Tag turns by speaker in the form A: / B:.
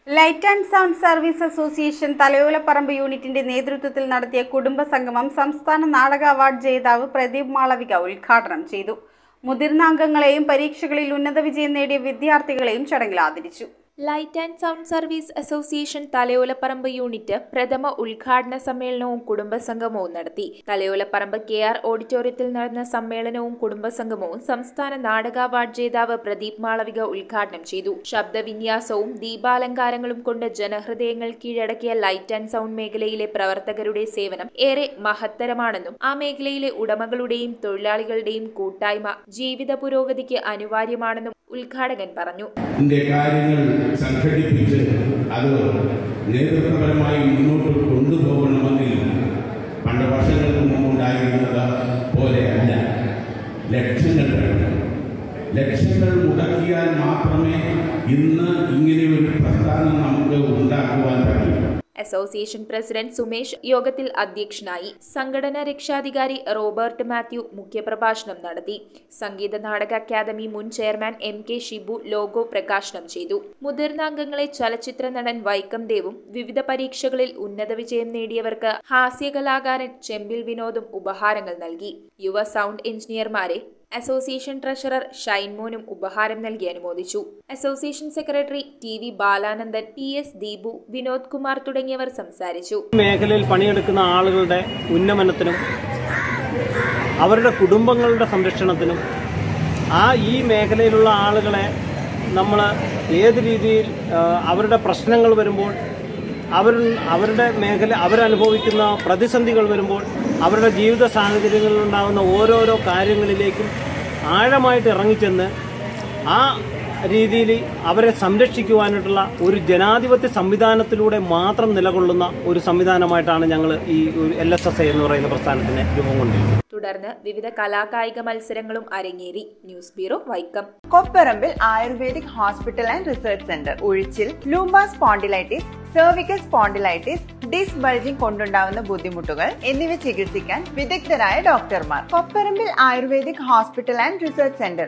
A: Light and sound service association Thalayolaparambu യൂണിറ്റിന്റെ നേതൃത്വത്തിൽ നടത്തിയ കുടുംബ സംഗമം സംസ്ഥാന നാടക അവാർഡ് ജേതാവ് പ്രദീപ് മാളവിക ഉദ്ഘാടനം ചെയ്തു. മുതിർന്ന അംഗങ്ങളെയും പരീക്ഷകളിൽ ഉന്നത വിജയം നേടിയ വിദ്യാർത്ഥികളെയും ചടങ്ങിൽ ആദരിച്ചു.
B: Light and sound service association Thalayolaparambu unit പ്രഥമ ഉദ്ഘാടന സമ്മേളനവും കുടുംബസംഗമവും നടത്തി. തലയോലപ്പറമ്പ് KR ഓഡിറ്റോറിയത്തിൽ നടന്ന സമ്മേളനവും കുടുംബസംഗമവും സംസ്ഥാന നാടക അവാർഡ് ജേതാവ് പ്രദീപ് മാളവിക ഉദ്ഘാടനം ചെയ്തു. ശബ്ദവിന്യാസവും ദീപാലങ്കാരങ്ങളും കൊണ്ട് ജനഹൃദയങ്ങൾ കീഴടക്കിയ ലൈറ്റ് ആൻഡ് സൗണ്ട് മേഖലയിലെ പ്രവർത്തകരുടെ സേവനം ഏറെ മഹത്തരമാണെന്നും ആ മേഖലയിലെ ഉടമകളുടെയും തൊഴിലാളികളുടെയും കൂട്ടായ്മ ജീവിത പുരോഗതിക്ക് അനിവാര്യമാണെന്നും ഉദ്ഘാടകൻ പറഞ്ഞു.
C: സംഘടിപ്പിച്ച് അത് നേതൃത്വപരമായി മുന്നോട്ട് കൊണ്ടുപോകണമെങ്കിൽ പണ്ട് വർഷങ്ങൾക്ക് മുമ്പുണ്ടായിരുന്നത് പോലെയല്ല. ലക്ഷങ്ങൾ മുടക്കിയാൽ മാത്രമേ ഇന്ന് ഇങ്ങനെ ഒരു പ്രസ്ഥാനം നമുക്ക് ഉണ്ടാക്കുവാൻ പറ്റൂ.
B: അസോസിയേഷൻ പ്രസിഡന്റ് സുമേഷ് യോഗത്തിൽ അധ്യക്ഷനായി. സംഘടന രക്ഷാധികാരി റോബർട്ട് മാത്യു മുഖ്യപ്രഭാഷണം നടത്തി. സംഗീത നാടക അക്കാദമി മുൻ ചെയർമാൻ MK ഷിബു ലോഗോ പ്രകാശനം ചെയ്തു. മുതിർന്ന അംഗങ്ങളെ ചലച്ചിത്ര നടൻ വൈക്കം ദേവും വിവിധ പരീക്ഷകളിൽ ഉന്നത വിജയം നേടിയവർക്ക് ഹാസ്യകലാകാരൻ ചെമ്പിൽ വിനോദും ഉപഹാരങ്ങൾ നൽകി. യുവ സൗണ്ട് എഞ്ചിനീയർമാരെ അസോസിയേഷൻ ട്രഷറർ ഷൈൻമോനും ഉപഹാരം നൽകി അനുമോദിച്ചു. Association secretary TV Balanandan, PS Deepu, Vinod Kumar തുടങ്ങിയവർ സംസാരിച്ചു.
D: മേഖലയിൽ പണിയെടുക്കുന്ന ആളുകളുടെ ഉന്നമനത്തിനും അവരുടെ കുടുംബങ്ങളുടെ സംരക്ഷണത്തിനും ഈ മേഖലയിലുള്ള ആളുകളെ നമ്മൾ ഏത് രീതിയിൽ അവരുടെ പ്രശ്നങ്ങൾ വരുമ്പോൾ അവരുടെ മേഖല അവരനുഭവിക്കുന്ന പ്രതിസന്ധികൾ വരുമ്പോൾ അവരുടെ ജീവിത സാഹചര്യങ്ങളിൽ ഉണ്ടാകുന്ന ഓരോരോ കാര്യങ്ങളിലേക്കും ആഴമായിട്ട് ഇറങ്ങിച്ചെന്ന് ആ രീതിയിൽ അവരെ സംരക്ഷിക്കുവാനായിട്ടുള്ള ഒരു ജനാധിപത്യ സംവിധാനത്തിലൂടെ മാത്രം നിലകൊള്ളുന്ന ഒരു സംവിധാനമായിട്ടാണ് ഞങ്ങൾ ഈ LSSA എന്ന് പറയുന്ന പ്രസ്ഥാനത്തിന് രൂപം കൊണ്ടിരിക്കുന്നത്.
B: തുടർന്ന് വിവിധ കലാകായിക മത്സരങ്ങളും അരങ്ങേറി. News bureau, Vaikom.
E: Kopparambil ayurvedic hospital and research centre. ഉഴിച്ചിൽ, lumbar spondylitis, cervical spondylitis, disc bulging കൊണ്ടുണ്ടാവുന്ന ബുദ്ധിമുട്ടുകൾ എന്നിവ ചികിത്സിക്കാൻ വിദഗ്ധരായ ഡോക്ടർമാർ. Kopparambil ayurvedic hospital and research centre.